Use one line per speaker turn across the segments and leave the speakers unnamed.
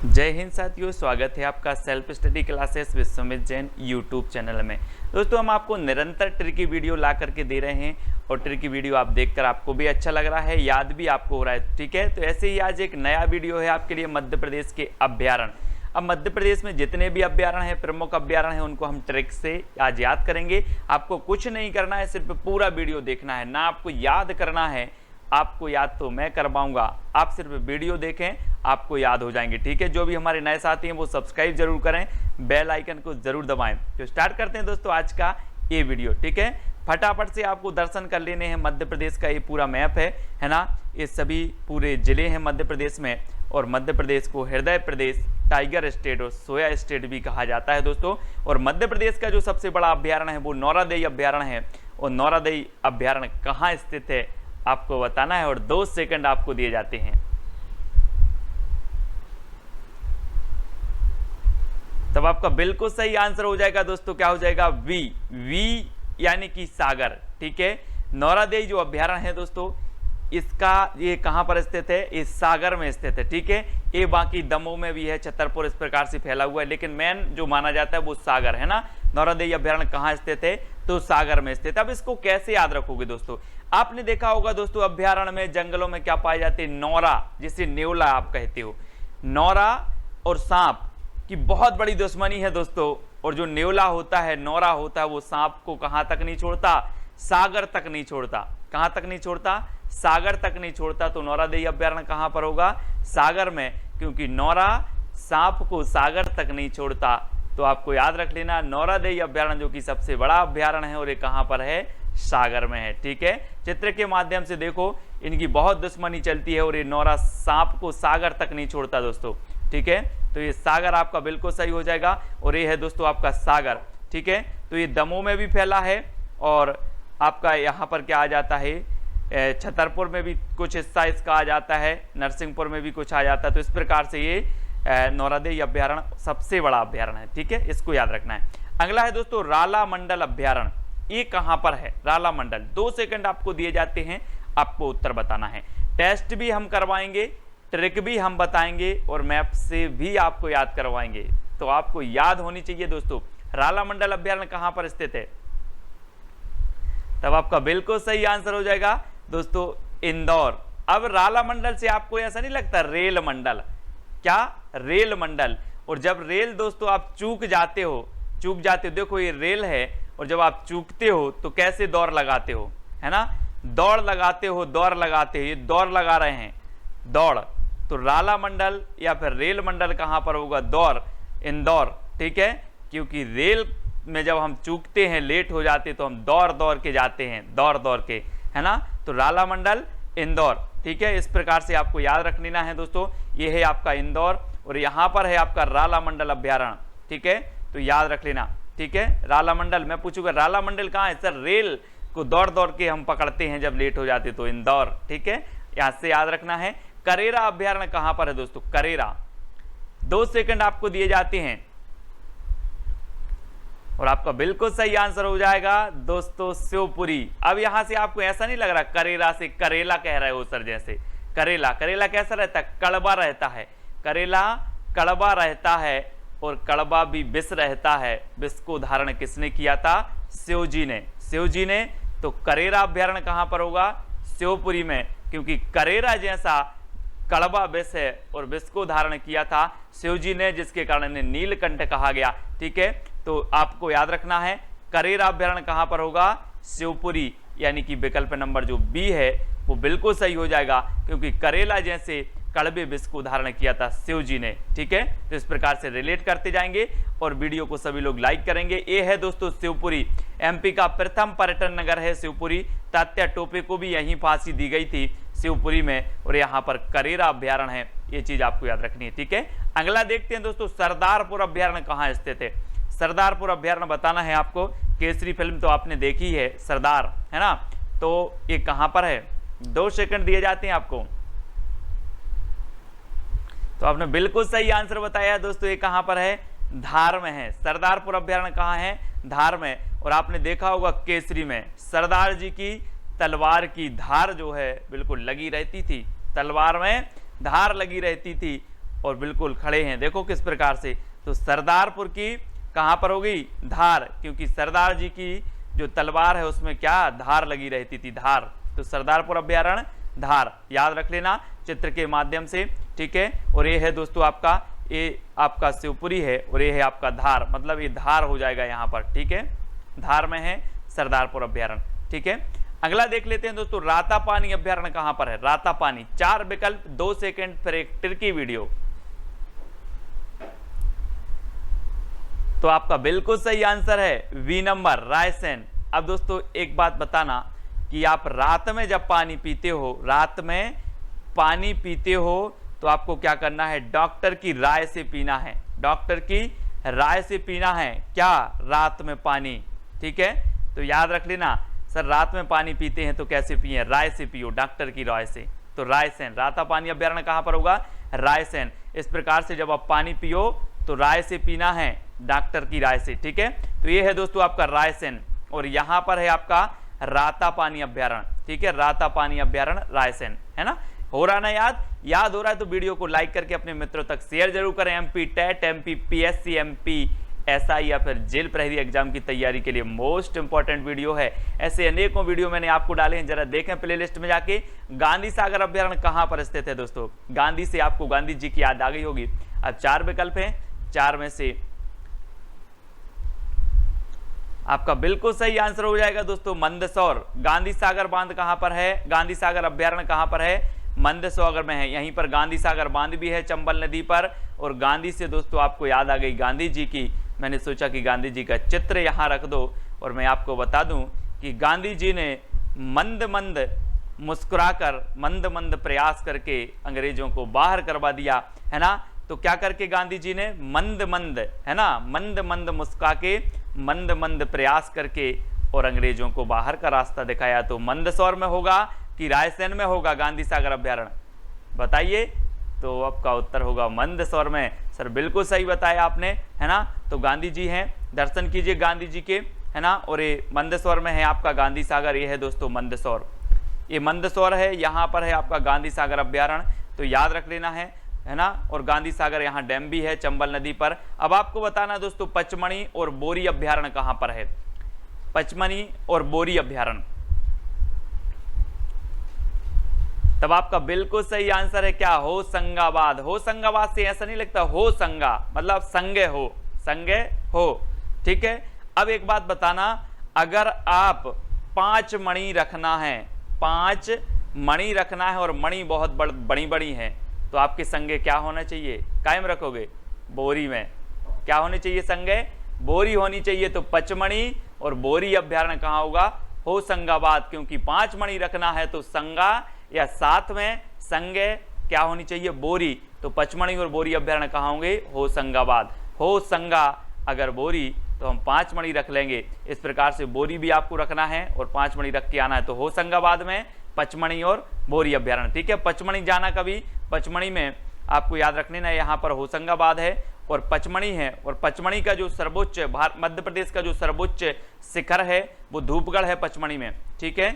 जय हिंद साथियों, स्वागत है आपका self study classes Vishwamit Jain YouTube channel में। दोस्तों, हम आपको निरंतर ट्रिकी वीडियो ला करके दे रहे हैं और ट्रिकी वीडियो आप देखकर आपको भी अच्छा लग रहा है, याद भी आपको हो रहा है। ठीक है, तो ऐसे ही आज एक नया वीडियो है आपके लिए मध्य प्रदेश के अभ्यारण्य। अब मध्य प्रदेश में जितने भी अभ्यारण्य हैं, प्रमुख अभ्यारण्य हैं, उनको हम ट्रिक से आज याद करेंगे। आपको कुछ नहीं करना है, सिर्फ पूरा वीडियो देखना है, ना आपको याद करना है। आपको याद तो मैं करवाऊंगा, आप सिर्फ वीडियो देखें, आपको याद हो जाएंगे। ठीक है, जो भी हमारे नए साथी हैं वो सब्सक्राइब जरूर करें, बेल आइकन को जरूर दबाएं। तो स्टार्ट करते हैं दोस्तों आज का ये वीडियो। ठीक है, फटाफट से आपको दर्शन कर लेने हैं। मध्य प्रदेश का ये पूरा मैप है ना। ये सभी पूरे जिले हैं मध्य प्रदेश में, और मध्य प्रदेश को हृदय प्रदेश, टाइगर स्टेट और सोया स्टेट भी कहा जाता है दोस्तों। और मध्य प्रदेश का जो सबसे बड़ा अभ्यारण्य है वो नौरादेई अभ्यारण्य है। और नौरादेई अभ्यारण्य कहाँ स्थित है आपको बताना है, और 2 सेकंड आपको दिए जाते हैं। तब आपका बिल्कुल सही आंसर हो जाएगा दोस्तों। क्या हो जाएगा? वी यानी कि सागर। ठीक है, नौरादेई जो अभ्यारण्य है दोस्तों, इसका ये कहां पर स्थित है? इस सागर में स्थित है। ठीक है, ये बाकी दमोह में भी है, छतरपुर, इस प्रकार से फैला हुआ है, लेकिन मेन जो माना जाता है वो सागर है ना। नौरादेई अभ्यारण्य कहां स्थित है? तो सागर में स्थित। अब इसको कैसे याद रखोगे दोस्तों? आपने देखा होगा दोस्तों, अभ्यारण्य में, जंगलों में क्या पाए जाते हैं? नौरा, जिसे नेवला आप कहते हो। नौरा और सांप की बहुत बड़ी दुश्मनी है दोस्तों। और जो नेवला होता है, नौरा होता है, वो सांप को कहां तक नहीं छोड़ता? सागर तक नहीं छोड़ता। कहां तक नहीं छोड़ता? सागर तक नहीं छोड़ता। तो नौरादेई अभ्यारण्य कहां पर होगा? सागर में, क्योंकि नौरा सांप को सागर तक नहीं छोड़ता। तो आपको याद रख लेना, नौरादेई अभ्यारण्य जो कि सबसे बड़ा अभ्यारण्य है, और ये कहां पर है? सागर में है। ठीक है, चित्र के माध्यम से देखो, इनकी बहुत दुश्मनी चलती है, और ये नौरा सांप को सागर तक नहीं छोड़ता दोस्तों। ठीक है, तो ये सागर आपका बिल्कुल सही हो जाएगा, और ये है दोस्तों आपका सागर। ठीक है, तो ये दमोह में भी फैला है, और आपका यहाँ पर क्या आ जाता है? छतरपुर में भी कुछ हिस्सा इसका आ जाता है, नरसिंहपुर में भी कुछ आ जाता है। तो इस प्रकार से ये नौरादेई अभ्यारण्य सबसे बड़ा अभ्यारण्य है। ठीक है, इसको याद रखना है। अगला है दोस्तों राला मंडल अभ्यारण्य। ये कहां पर है? राला मंडल। 2 सेकंड आपको दिए जाते हैं, आपको उत्तर बताना है। टेस्ट भी हम करवाएंगे, ट्रिक भी हम बताएंगे, और मैप से भी आपको याद करवाएंगे। तो आपको याद होनी चाहिए दोस्तों, राला मंडल अभ्यारण्य कहां पर स्थित है। तब आपका बिल्कुल सही आंसर हो जाएगा दोस्तों, इंदौर। अब राला मंडल से आपको ऐसा नहीं लगता? रेल मंडल। क्या? रेल मंडल। और जब रेल दोस्तों आप चूक जाते हो, देखो ये रेल है, और जब आप चूकते हो तो कैसे दौड़ लगाते हो, है ना? दौड़ लगाते हो, दौड़ लगाते हो, ये दौड़ लगा रहे हैं, दौड़। तो राला मंडल या फिर रेल मंडल कहां पर होगा? दौड़, इंदौर। ठीक है, क्योंकि रेल में जब हम चूकते हैं, लेट हो जाते, तो हम दौड़ दौड़ के जाते हैं, दौड़ दौड़ के, है ना। तो राला मंडल, इंदौर। ठीक है, इस प्रकार से आपको याद रख लेना है दोस्तों। ये है आपका इंदौर, और यहां पर है आपका राला मंडल अभ्यारण्य। ठीक है, तो याद रख लेना। ठीक है, राला मंडल। मैं पूछूंगा राला मंडल कहां है? सर, रेल को दौड़ दौड़ के हम पकड़ते हैं जब लेट हो जाते, तो इंदौर। ठीक है, यहां से याद रखना है। करेरा अभ्यारण्य कहां पर है दोस्तों? करेरा। 2 सेकंड आपको दिए जाते हैं, और आपका बिल्कुल सही आंसर हो जाएगा दोस्तों शिवपुरी। अब यहां से आपको ऐसा नहीं लग रहा करेला से करेला कह रहे हो सर? जैसे करेला, करेला कैसा रहता है? कड़वा रहता है। करेला कड़वा रहता है, और कड़वा भी विष रहता है। विष को धारण किसने किया था? शिव जी ने। शिव जी ने। तो करेरा अभ्यारण्य कहां पर होगा? शिवपुरी में, क्योंकि करेरा जैसा कड़वा विष है, और विष को धारण किया था शिव जी ने, जिसके कारण इन्हें नीलकंठ कहा गया। ठीक है, तो आपको याद रखना है, करेरा अभ्यारण्य कहां पर होगा? शिवपुरी, यानी कि विकल्प नंबर जो बी है वो बिल्कुल सही हो जाएगा, क्योंकि करेला जैसे कड़वे विष को धारण किया था शिव जी ने। ठीक है, तो इस प्रकार से रिलेट करते जाएंगे, और वीडियो को सभी लोग लाइक करेंगे। ये है दोस्तों शिवपुरी, एमपी का प्रथम पर्यटन नगर है शिवपुरी। तात्या टोपे को भी यहीं फांसी दी गई थी, शिवपुरी में, और यहाँ पर करेरा अभ्यारण्य है। ये चीज आपको याद रखनी है। ठीक है, अगला देखते हैं दोस्तों, सरदारपुर अभ्यारण्य कहाँ स्थित है। सरदारपुर अभ्यारण्य बताना है आपको। केसरी फिल्म तो आपने देखी है, सरदार, है ना। तो ये कहां पर है? 2 सेकंड दिए जाते हैं आपको। तो आपने बिल्कुल सही आंसर बताया दोस्तों। ये कहां पर है? धार में है। सरदारपुर अभ्यारण्य कहां है? धार में। और आपने देखा होगा केसरी में सरदार जी की तलवार की धार जो है बिल्कुल लगी रहती थी, तलवार में धार लगी रहती थी, और बिल्कुल खड़े हैं, देखो किस प्रकार से। तो सरदारपुर की कहां पर होगी, धार, क्योंकि सरदार जी की जो तलवार है उसमें क्या धार लगी रहती थी, धार। तो सरदारपुर अभ्यारण्य धार, याद रख लेना चित्र के माध्यम से, ठीक है। और ये है दोस्तों आपका, ये आपका शिवपुरी है और ये है आपका धार, मतलब ये धार हो जाएगा यहाँ पर, ठीक है। धार में है सरदारपुर अभ्यारण्य, ठीक है। अगला देख लेते हैं दोस्तों, रातापानी अभ्यारण्य कहां पर है। रातापानी, 4 विकल्प, 2 सेकंड, फिर एक तिरकी वीडियो। तो आपका बिल्कुल सही आंसर है वी नंबर, रायसेन। अब दोस्तों एक बात बताना कि आप रात में जब पानी पीते हो, रात में पानी पीते हो तो आपको क्या करना है, डॉक्टर की राय से पीना है, डॉक्टर की राय से पीना है क्या, रात में पानी, ठीक है। तो याद रख लेना, सर रात में पानी पीते हैं तो कैसे पिए, राय से पियो, डॉक्टर की राय से। तो रायसेन, रातापानी अभ्यारण्य कहां पर होगा, रायसेन। इस प्रकार से जब आप पानी पियो तो राय से पीना है, डॉक्टर की राय से, ठीक है। तो ये है दोस्तों आपका रायसेन, और यहां पर है आपका रातापानी अभ्यारण्य, ठीक है। रातापानी अभ्यारण्य रायसेन, है ना। हो रहा ना याद हो रहा है तो वीडियो को लाइक करके अपने मित्रों तक शेयर जरूर करें। MP TET, MP PSC, MP SI या फिर जेल प्रहरी एग्जाम की तैयारी के लिए मोस्ट इंपॉर्टेंट वीडियो है। ऐसे अनेकों वीडियो मैंने आपको डाले हैं, जरा देखें प्लेलिस्ट में जाके। गांधी सागर अभ्यारण्य कहां पर स्थित है दोस्तों, गांधी से आपको गांधी जी की याद आ गई होगी। अब 4 विकल्प हैं, 4 में से आपका बिल्कुल सही आंसर हो जाएगा दोस्तों मंदसौर। गांधी सागर बांध कहां पर है, गांधी सागर अभ्यारण्य कहां पर है, मंदसौर में है। यहीं पर गांधी सागर बांध भी है चंबल नदी पर। और गांधी से दोस्तों आपको याद आ गई गांधी जी की, मैंने सोचा कि गांधी जी का चित्र यहां रख दो और मैं आपको बता दूं कि गांधी जी ने मंद मंद मुस्कुराकर, मंद मंद प्रयास करके अंग्रेजों को बाहर करवा दिया, है ना। तो क्या करके गांधी जी ने मंद मंद, है ना, मंद मंद मुस्का के, मंद मंद प्रयास करके और अंग्रेजों को बाहर का रास्ता दिखाया। तो मंदसौर में होगा कि रायसेन में होगा गांधी सागर अभ्यारण्य, बताइए। तो आपका उत्तर होगा मंदसौर में। सर बिल्कुल सही बताया आपने, है ना। तो गांधी जी हैं, दर्शन कीजिए गांधी जी के, है ना। और ये मंदसौर में है आपका गांधी सागर, ये है दोस्तों मंदसौर, ये मंदसौर है, यहाँ पर है आपका गांधी सागर अभ्यारण्य। तो याद रख लेना है ना। और गांधी सागर यहाँ डैम भी है चंबल नदी पर। अब आपको बताना दोस्तों पचमणी और बोरी अभ्यारण्य कहां पर है, पचमणी और बोरी अभ्यारण्य। तब आपका बिल्कुल सही आंसर है क्या, होशंगाबाद। होशंगाबाद से ऐसा नहीं लगता, हो संगा मतलब संगे हो, संगे हो, ठीक है। अब एक बात बताना, अगर आप 5 मणि रखना है, 5 मणि रखना है और मणि बहुत बड़ी बड़ी है, तो आपके संगे क्या होना चाहिए, कायम रखोगे, बोरी में। क्या होनी चाहिए, संगे बोरी होनी चाहिए। तो पचमणी और बोरी अभ्यारण्य कहां होगा, होशंगाबाद, क्योंकि 5 मणि रखना है तो संगा या साथ में संगे क्या होनी चाहिए, बोरी। तो पचमणी और बोरी अभ्यारण्य कहां होंगे, होशंगाबाद। होशंगा अगर बोरी तो हम 5 मणि रख लेंगे। इस प्रकार से बोरी भी आपको रखना है और 5 मणि रख के आना है। तो होशंगाबाद में पचमणी और बोरी अभ्यारण्य, ठीक है। पचमणी जाना कभी, पचमणी में आपको याद रखने ना, यहाँ पर होशंगाबाद है और पचमणी है। और पचमणी का जो सर्वोच्च, मध्य प्रदेश का जो सर्वोच्च शिखर है वो धूपगढ़ है पचमणी में, ठीक है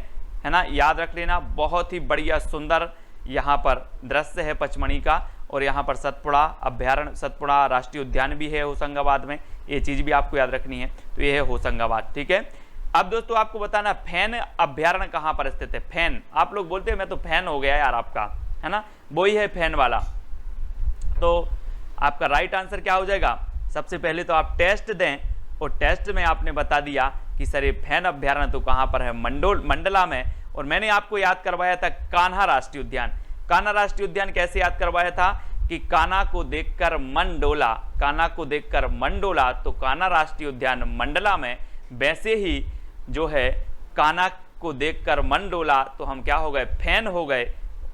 ना। याद रख लेना, बहुत ही बढ़िया सुंदर यहाँ पर दृश्य है पचमणी का। और यहाँ पर सतपुड़ा अभ्यारण्य, सतपुड़ा राष्ट्रीय उद्यान भी है होशंगाबाद में, ये चीज भी आपको याद रखनी है। तो ये है होशंगाबाद, ठीक है। अब दोस्तों आपको बताना फैन अभ्यारण्य कहाँ पर स्थित है। फैन, आप लोग बोलते हैं मैं तो फैन हो गया यार आपका, है ना, वही है फैन वाला। तो आपका राइट आंसर क्या हो जाएगा, सबसे पहले तो आप टेस्ट दें और टेस्ट में आपने बता दिया कि सर ये फैन अभ्यारण्य तो कहां पर है, मंडला में। और मैंने आपको याद करवाया था कान्हा राष्ट्रीय उद्यान। कान्हा राष्ट्रीय उद्यान कैसे याद करवाया था कि कान्हा को देखकर मन डोला, कान्हा को देखकर मन डोला, तो कान्हा राष्ट्रीय उद्यान मंडला में। वैसे ही जो है कान्हा को देखकर मन डोला, तो हम क्या हो गए, फैन हो गए,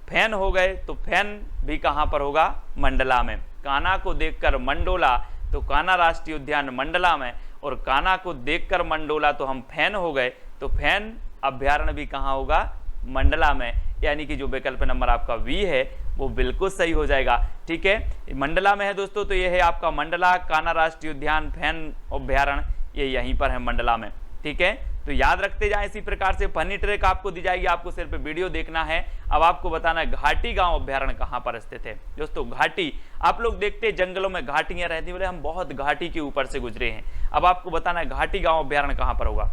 फैन हो गए। तो फैन भी कहां पर होगा, मंडला में। कान्हा को देखकर मन डोला तो कान्हा राष्ट्रीय उद्यान मंडला में, और कान्हा को देखकर मन डोला तो हम फैन हो गए, तो फैन अभ्यारण्य भी कहां होगा, मंडला में। यानी कि जो विकल्प नंबर आपका वी है वो बिल्कुल सही हो जाएगा, ठीक है। मंडला में है दोस्तों, तो ये है आपका मंडला, कान्हा राष्ट्रीय उद्यान, फैन अभ्यारण्य, ये यहीं पर है मंडला में, ठीक है। तो तो याद रखते जाएं। इसी प्रकार से फनी ट्रिक आपको दी जाएगी, आपको सिर्फ वीडियो देखना है। अब आपको बताना है घाटी गांव अभ्यारण्य कहां पर स्थित है। दोस्तों घाटी, आप लोग देखते हैं जंगलों में घाटियां रहती, बोले हम बहुत घाटी के ऊपर से गुजरे हैं। अब आपको बताना है घाटी गांव अभ्यारण्य कहां पर होगा।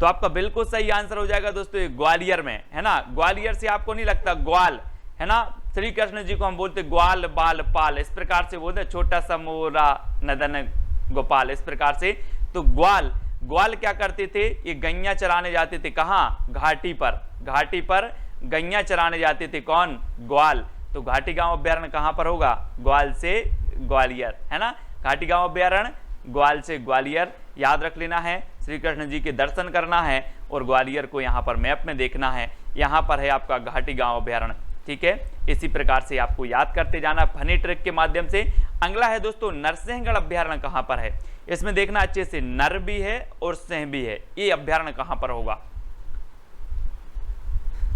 तो आपका बिल्कुल सही आंसर हो जाएगा दोस्तों ये ग्वालियर में, है ना। ग्वालियर से आपको नहीं लगता ग्वाल, है ना, श्री कृष्ण जी को हम बोलते ग्वाल बाल पाल, इस प्रकार से बोलते छोटा सा मोरा नदन गोपाल, इस प्रकार से। तो ग्वाल, ग्वाल क्या करते थे, ये गैया चराने जाते थे, कहाँ, घाटी पर, घाटी पर गैया चराने जाते थे, कौन, ग्वाल। तो घाटी गांव अभ्यारण्य कहां पर होगा, ग्वाल से ग्वालियर, है ना। घाटी गांव अभ्यारण्य ग्वाल से ग्वालियर, याद रख लेना है। श्री कृष्ण जी के दर्शन करना है और ग्वालियर को यहाँ पर मैप में देखना है, यहाँ पर है आपका घाटी गांव अभ्यारण्य, ठीक है। इसी प्रकार से आपको याद करते जाना फनी ट्रिक के माध्यम से। अगला है दोस्तों नरसिंहगढ़ अभ्यारण्य कहां पर है। इसमें देखना अच्छे से, नर भी है और सिंह भी है, ये अभ्यारण्य कहां पर होगा।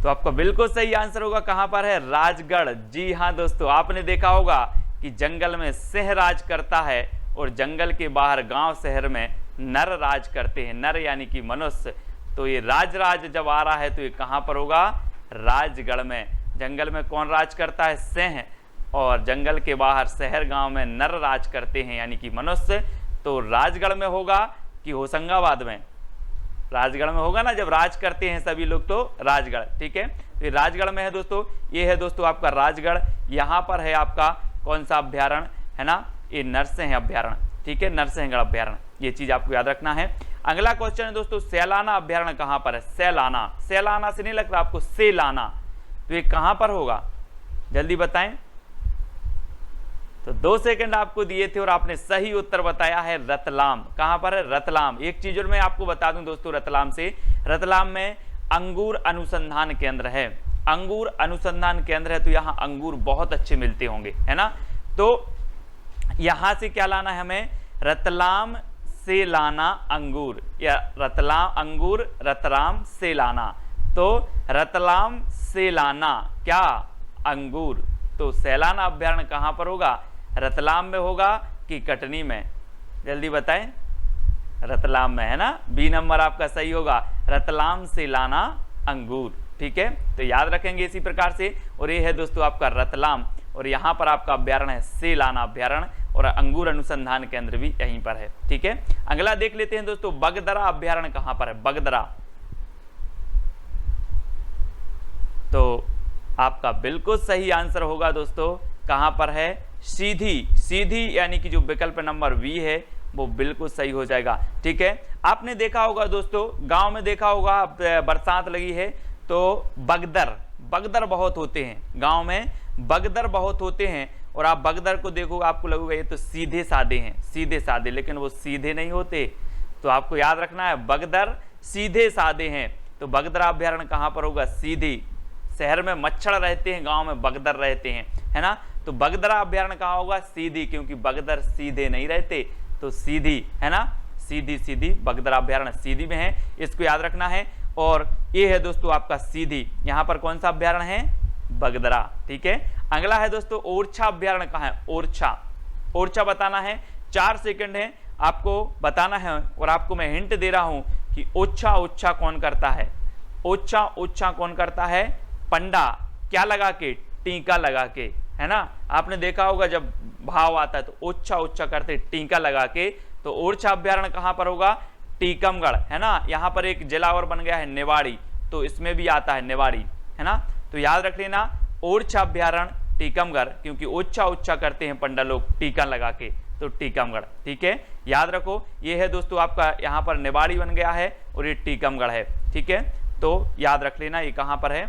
तो आपका बिल्कुल सही आंसर होगा, कहां पर है, राजगढ़। जी हाँ दोस्तों, आपने देखा होगा कि जंगल में सिंह राज करता है और जंगल के बाहर गांव शहर में नर राज करते हैं, नर यानी कि मनुष्य। तो ये राज जब आ रहा है तो ये कहां पर होगा, राजगढ़ में। जंगल में कौन राज करता है, सिंह, और जंगल के बाहर शहर गांव में नर राज करते हैं यानी कि मनुष्य। तो राजगढ़ में होगा कि होशंगाबाद में, राजगढ़ में होगा ना, जब राज करते हैं सभी लोग तो राजगढ़, ठीक है। तो ये राजगढ़ में है दोस्तों, ये है दोस्तों आपका राजगढ़। यहाँ पर है आपका कौन सा अभ्यारण्य, है ना, ये नरसिंह अभ्यारण्य, ठीक है, नरसिंहगढ़ अभ्यारण्य, ये चीज आपको याद रखना है। अगला क्वेश्चन है दोस्तों सैलाना अभ्यारण्य कहां पर है। सैलाना, सैलाना से नहीं लग रहा आपको, सेलाना, तो ये कहां पर होगा, जल्दी बताएं। तो 2 सेकंड आपको दिए थे और आपने सही उत्तर बताया है रतलाम। कहां पर है, रतलाम। एक चीज और मैं आपको बता दूं दोस्तों रतलाम से, रतलाम में अंगूर अनुसंधान केंद्र है, अंगूर अनुसंधान केंद्र है, तो यहाँ अंगूर बहुत अच्छे मिलते होंगे, है ना। तो यहां से क्या लाना है हमें, रतलाम से लाना अंगूर, या रतलाम अंगूर, रतलाम से लाना। तो रतलाम से लाना क्या, अंगूर। तो सैलाना अभ्यारण्य कहां पर होगा, रतलाम में होगा कि कटनी में, जल्दी बताएं। रतलाम में, है ना, बी नंबर आपका सही होगा, रतलाम से लाना अंगूर, ठीक है। तो याद रखेंगे इसी प्रकार से। और ये है दोस्तों आपका रतलाम, और यहाँ पर आपका अभ्यारण्य है सेलाना अभ्यारण्य, और अंगूर अनुसंधान केंद्र भी यहीं पर है, ठीक है। अगला देख लेते हैं दोस्तों बगदरा अभ्यारण्य कहां पर है, बगदरा। तो आपका बिल्कुल सही आंसर होगा दोस्तों, कहां पर है, सीधी, सीधी यानी कि जो विकल्प नंबर बी है वो बिल्कुल सही हो जाएगा, ठीक है। आपने देखा होगा दोस्तों, गांव में देखा होगा, बरसात लगी है तो बगदर, बगदर बहुत होते हैं गांव में, बगदर बहुत होते हैं। और आप बगदर को देखोगे आपको लगेगा ये तो सीधे साधे हैं, सीधे साधे, लेकिन वो सीधे नहीं होते। तो आपको याद रखना है बगदर सीधे साधे हैं। तो बगदरा अभ्यारण्य कहां पर होगा, सीधी। शहर में मच्छर रहते हैं, गांव में बगदर रहते हैं, है ना। तो बगदरा अभ्यारण्य कहां होगा, सीधी, क्योंकि बगदर सीधे नहीं रहते, तो सीधी, है ना, सीधी, सीधी बगदरा अभ्यारण्य सीधी में है, इसको याद रखना है। और ये है दोस्तों आपका सीधी, यहां पर कौन सा अभ्यारण्य है, बगदरा, ठीक है। अगला है दोस्तों ओरछा अभ्यारण्य कहां है, ओरछा। ओरछा बताना है, 4 सेकंड है आपको बताना है, और आपको मैं हिंट दे रहा हूं कि ओछा ओछा कौन करता है, ओछा ओछा कौन करता है, पंडा, क्या लगा के, टीका लगा के, है ना। आपने देखा होगा जब भाव आता है तो ओछा ओछा करते टीका लगा के। तो ओरछा अभ्यारण्य कहां पर होगा, टीकमगढ़, है ना। यहाँ पर एक जिला और बन गया है निवाड़ी, तो इसमें भी आता है निवाड़ी, है ना। तो याद रख लेना ओरछा अभ्यारण्य टीकमगढ़, क्योंकि ओछा ओछा करते हैं पंडा लोग टीका लगा के, तो टीकमगढ़, ठीक है। याद रखो ये है दोस्तों आपका यहाँ पर निवाड़ी बन गया है और ये टीकमगढ़ है, ठीक है। तो याद रख लेना ये कहां पर है,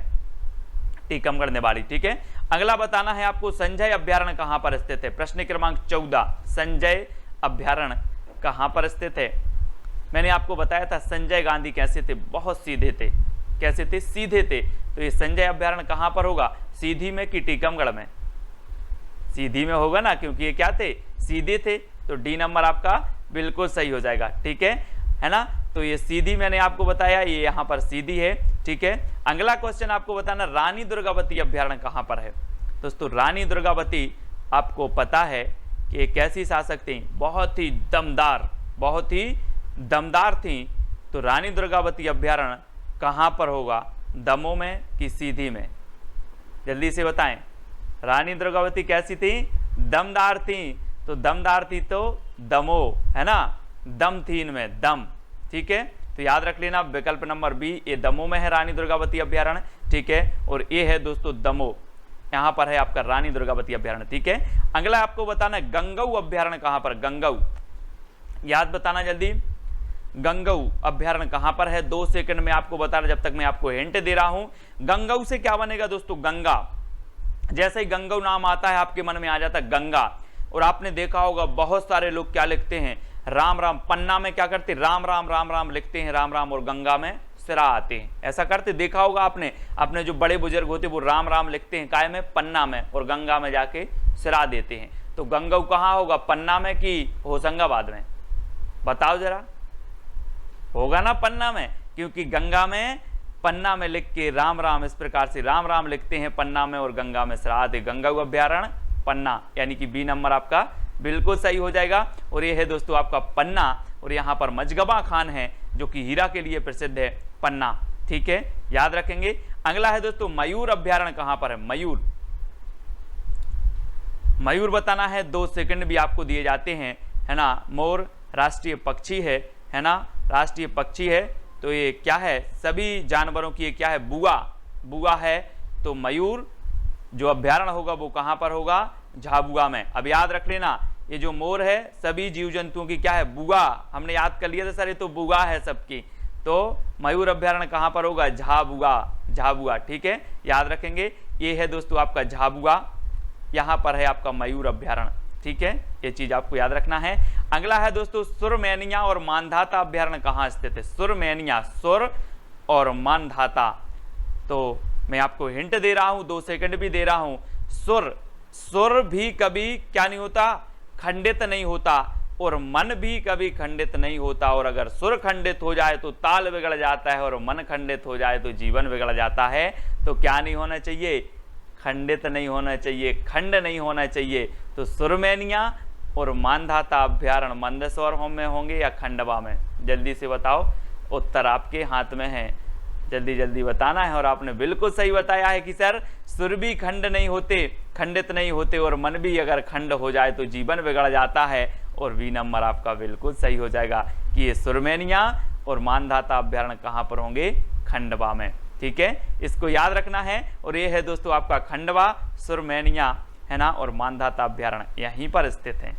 टीकमगढ़ निवाड़ी, ठीक है। अगला बताना है आपको संजय अभ्यारण्य कहां पर स्थित है। प्रश्न क्रमांक 14, संजय अभ्यारण्य कहां पर स्थित है। मैंने आपको बताया था संजय गांधी कैसे थे, बहुत सीधे थे, कैसे थे, सीधे थे। तो ये संजय अभ्यारण्य कहां पर होगा, सीधी में कि टीकमगढ़ में, सीधी में होगा ना, क्योंकि ये क्या थे, सीधे थे। तो डी नंबर आपका बिल्कुल सही हो जाएगा, ठीक है ना। तो ये सीधी मैंने आपको बताया, ये यहाँ पर सीधी है, ठीक है। अगला क्वेश्चन आपको बताना रानी दुर्गावती अभ्यारण्य कहां पर है। दोस्तों रानी दुर्गावती आपको पता है कि एक ऐसी शासक थी, बहुत ही दमदार, बहुत ही दमदार थी, तो रानी दुर्गावती अभ्यारण्य कहाँ पर होगा, दमोह में कि सीधी में? जल्दी से बताएं। रानी दुर्गावती कैसी थी, दमदार थी, तो दमदार थी तो दमोह है ना, दम थी इनमें, दम। ठीक है, तो याद रख लेना विकल्प नंबर बी, ये दमोह में है रानी दुर्गावती अभ्यारण्य। ठीक है, और ये है दोस्तों दमोह, यहाँ पर है आपका रानी दुर्गावती अभ्यारण्य। ठीक है, अगला आपको बताना है गंगऊ अभ्यारण्य कहाँ पर, गंगऊ, याद बताना जल्दी, गंगऊ अभ्यारण्य कहाँ पर है, 2 सेकंड में आपको बताना, जब तक मैं आपको हिंट दे रहा हूं। गंगऊ से क्या बनेगा दोस्तों, गंगा। जैसे ही गंगऊ नाम आता है आपके मन में आ जाता है गंगा। और आपने देखा होगा बहुत सारे लोग क्या लिखते हैं, राम राम, पन्ना में क्या करते, राम राम राम राम लिखते हैं, राम राम, और गंगा में सिरा आते हैं, ऐसा करते देखा होगा आपने। अपने जो बड़े बुजुर्ग होते वो राम राम लिखते हैं काय में, पन्ना में, और गंगा में जाके सिरा देते हैं। तो गंगऊ कहाँ होगा, पन्ना में कि होशंगाबाद में, बताओ जरा। होगा ना पन्ना में, क्योंकि गंगा में पन्ना में लिख के राम राम, इस प्रकार से राम राम लिखते हैं पन्ना में, और गंगा में श्राद्ध है। गंगऊ अभ्यारण्य पन्ना, यानी कि बी नंबर आपका बिल्कुल सही हो जाएगा। और ये है दोस्तों आपका पन्ना, और यहाँ पर मजगबा खान है जो कि हीरा के लिए प्रसिद्ध है, पन्ना। ठीक है, याद रखेंगे। अगला है दोस्तों मयूर अभ्यारण्य कहाँ पर है, मयूर। मयूर बताना है, 2 सेकंड भी आपको दिए जाते हैं, है ना। मोर राष्ट्रीय पक्षी है ना, राष्ट्रीय पक्षी है। तो ये क्या है, सभी जानवरों की ये क्या है, बुआ, बुआ है। तो मयूर जो अभ्यारण्य होगा वो कहाँ पर होगा, झाबुआ में। अब याद रख लेना, ये जो मोर है सभी जीव जंतुओं की क्या है, बुआ। हमने याद कर लिया था सर, ये तो बुआ है सबकी। तो मयूर अभ्यारण्य कहाँ पर होगा, झाबुआ, झाबुआ। ठीक है, याद रखेंगे। ये है दोस्तों आपका झाबुआ, यहाँ पर है आपका मयूर अभ्यारण्य। ठीक है, ये चीज आपको याद रखना है। अगला है दोस्तों सुरमैनिया और मानधाता अभ्यारण्य कहाँ स्थित है, सुरमैनिया, सुर और मानधाता। तो मैं आपको हिंट दे रहा हूं, 2 सेकंड भी दे रहा हूं। सुर, सुर भी कभी क्या नहीं होता, खंडित नहीं होता, और मन भी कभी खंडित नहीं होता। और अगर सुर खंडित हो जाए तो ताल बिगड़ जाता है, और मन खंडित हो जाए तो जीवन बिगड़ जाता है। तो क्या नहीं होना चाहिए, खंडित नहीं होना चाहिए, खंड नहीं होना चाहिए। तो सुरमैनिया और मानधाता अभ्यारण्य मंदसौर में होंगे या खंडवा में, जल्दी से बताओ। उत्तर आपके हाथ में है, जल्दी जल्दी बताना है। और आपने बिल्कुल सही बताया है कि सर सुर भी खंड नहीं होते, खंडित नहीं होते, और मन भी अगर खंड हो जाए तो जीवन बिगड़ जाता है। और बी नंबर आपका बिल्कुल सही हो जाएगा कि ये सुरमैनिया और मानधाता अभ्यारण्य कहाँ पर होंगे, खंडवा में। ठीक है, इसको याद रखना है। और ये है दोस्तों आपका खंडवा, सुरमैनिया, है ना, और मानधाता अभ्यारण्य यहीं पर स्थित है।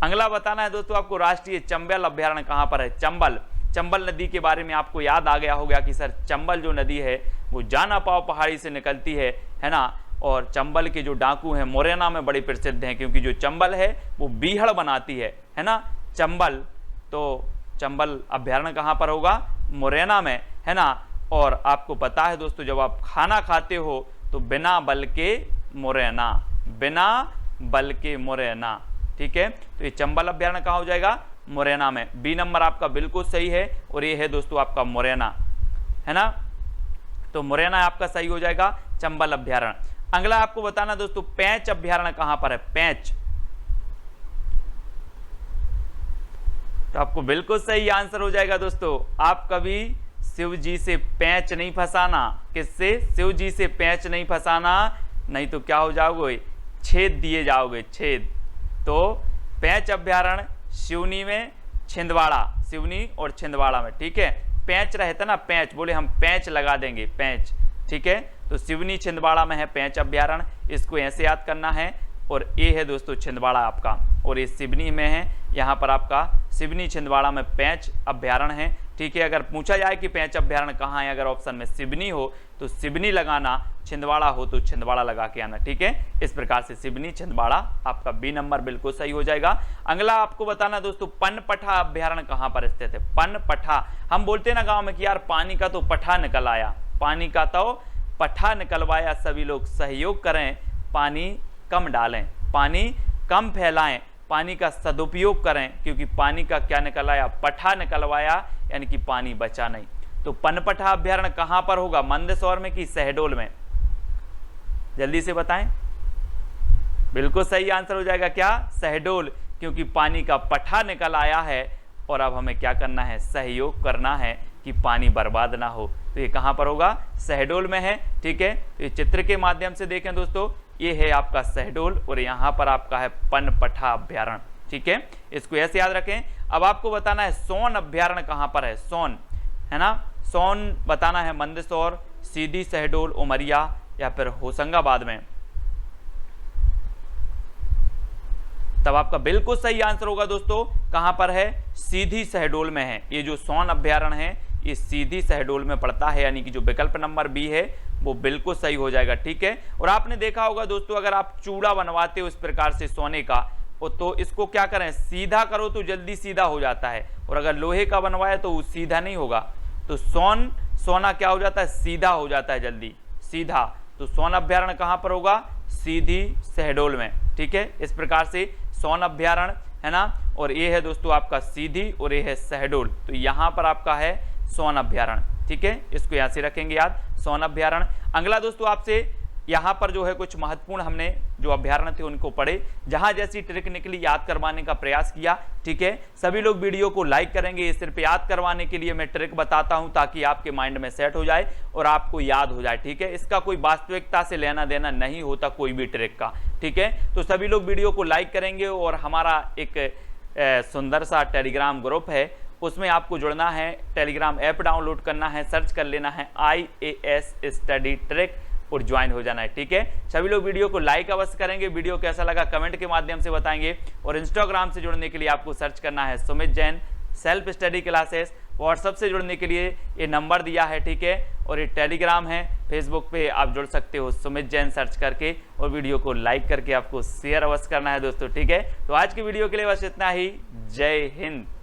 अगला बताना है दोस्तों आपको राष्ट्रीय चंबल अभ्यारण्य कहाँ पर है, चंबल। चंबल नदी के बारे में आपको याद आ गया होगा कि सर चंबल जो नदी है वो जाना पाव पहाड़ी से निकलती है ना। और चंबल के जो डाकू हैं मुरैना में बड़े प्रसिद्ध हैं, क्योंकि जो चंबल है वो बीहड़ बनाती है ना, चंबल। तो चंबल अभ्यारण्य कहाँ पर होगा, मुरैना में, है ना। और आपको पता है दोस्तों, जब आप खाना खाते हो तो बिना बल के मुरैना, बिना बल के मुरैना। ठीक है, तो ये चंबल अभ्यारण्य कहाँ हो जाएगा, मुरैना में। बी नंबर आपका बिल्कुल सही है। और ये है दोस्तों आपका मुरैना, है ना। तो मुरैना आपका सही हो जाएगा, चंबल अभ्यारण्य। अगला आपको बताना दोस्तों पेंच अभ्यारण्य कहां पर है, पेंच। तो आपको बिल्कुल सही आंसर हो जाएगा दोस्तों। आप कभी शिव जी से पेंच नहीं फंसाना, किससे, शिव जी से पेंच नहीं फंसाना, नहीं तो क्या हो जाओगे, छेद दिए जाओगे, छेद। तो पेंच अभ्यारण्य सिवनी में, छिंदवाड़ा, सिवनी और छिंदवाड़ा में। ठीक है, पेंच रहता ना, पेंच बोले हम पेंच लगा देंगे, पेंच। ठीक है, तो सिवनी छिंदवाड़ा में है पेंच अभ्यारण्य, इसको ऐसे याद करना है। और ये है दोस्तों छिंदवाड़ा आपका, और ये सिवनी में है, यहाँ पर आपका सिवनी छिंदवाड़ा में पेंच अभ्यारण्य है। ठीक है, अगर पूछा जाए कि पेंच अभ्यारण्य कहाँ है, अगर ऑप्शन में सिवनी हो तो सिवनी लगाना, छिंदवाड़ा हो तो छिंदवाड़ा लगा के आना। ठीक है, इस प्रकार से सिवनी छिंदवाड़ा आपका बी नंबर बिल्कुल सही हो जाएगा। अगला आपको बताना दोस्तों पनपठा अभ्यारण्य कहाँ पर स्थित है, पनपठा। हम बोलते हैं ना गाँव में कि यार पानी का तो पठा निकल आया, पानी का तो पठा निकलवाया, सभी लोग सहयोग करें, पानी कम डालें, पानी कम फैलाएं, पानी का सदुपयोग करें, क्योंकि पानी का क्या निकल आया, पठा निकलवाया, यानी कि पानी बचा नहीं। तो पनपठा अभ्यारण्य कहां पर होगा, मंदसौर में कि शहडोल में, जल्दी से बताएं। बिल्कुल सही आंसर हो जाएगा क्या, शहडोल, क्योंकि पानी का पठा निकल आया है और अब हमें क्या करना है, सहयोग करना है कि पानी बर्बाद ना हो। तो ये कहाँ पर होगा, शहडोल में है। ठीक है, तो ये चित्र के माध्यम से देखें दोस्तों, ये है आपका शहडोल और यहाँ पर आपका है पनपठा अभ्यारण्य। ठीक है, इसको ऐसे याद रखें। अब आपको बताना है सोन अभ्यारण्य कहाँ पर है, सोन है ना, सोन बताना है मंदसौर, सीधी शहडोल, उमरिया या फिर होशंगाबाद में। तब आपका बिल्कुल सही आंसर होगा दोस्तों, कहां पर है, सीधी शहडोल में है। ये जो सोन अभ्यारण्य है ये सीधी शहडोल में पड़ता है, यानी कि जो विकल्प नंबर बी है वो बिल्कुल सही हो जाएगा। ठीक है, और आपने देखा होगा दोस्तों, अगर आप चूड़ा बनवाते हो इस प्रकार से सोने का, तो इसको क्या करें, सीधा करो तो जल्दी सीधा हो जाता है, और अगर लोहे का बनवाया तो वो सीधा नहीं होगा। तो सोना क्या हो जाता है, सीधा हो जाता है जल्दी, सीधा। तो सोन अभ्यारण्य कहां पर होगा, सीधी शहडोल में। ठीक है, इस प्रकार से सोन अभ्यारण्य है ना, और ये है दोस्तों आपका सीधी और ये है शहडोल। तो यहाँ पर आपका है सोन अभ्यारण्य। ठीक है, इसको यहाँ से रखेंगे याद, सोन अभ्यारण्य। अगला दोस्तों आपसे यहाँ पर जो है कुछ महत्वपूर्ण हमने जो अभ्यारण्य थे उनको पढ़े, जहाँ जैसी ट्रिक निकली याद करवाने का प्रयास किया। ठीक है, सभी लोग वीडियो को लाइक करेंगे, ये सिर्फ याद करवाने के लिए मैं ट्रिक बताता हूँ ताकि आपके माइंड में सेट हो जाए और आपको याद हो जाए। ठीक है, इसका कोई वास्तविकता से लेना देना नहीं होता कोई भी ट्रिक का। ठीक है, तो सभी लोग वीडियो को लाइक करेंगे और हमारा एक सुंदर सा टेलीग्राम ग्रुप है, उसमें आपको जुड़ना है, टेलीग्राम ऐप डाउनलोड करना है, सर्च कर लेना है IAS स्टडी ट्रिक और ज्वाइन हो जाना है। ठीक है, सभी लोग वीडियो को लाइक अवश्य करेंगे, वीडियो कैसा लगा कमेंट के माध्यम से बताएंगे, और इंस्टाग्राम से जुड़ने के लिए आपको सर्च करना है Sumit Jain self study classes. WhatsApp से जुड़ने के लिए ये नंबर दिया है। ठीक है, और ये टेलीग्राम है, फेसबुक पे आप जुड़ सकते हो सुमित जैन सर्च करके, और वीडियो को लाइक करके आपको शेयर अवश्य करना है दोस्तों। ठीक है, तो आज की वीडियो के लिए बस इतना ही। जय हिंद।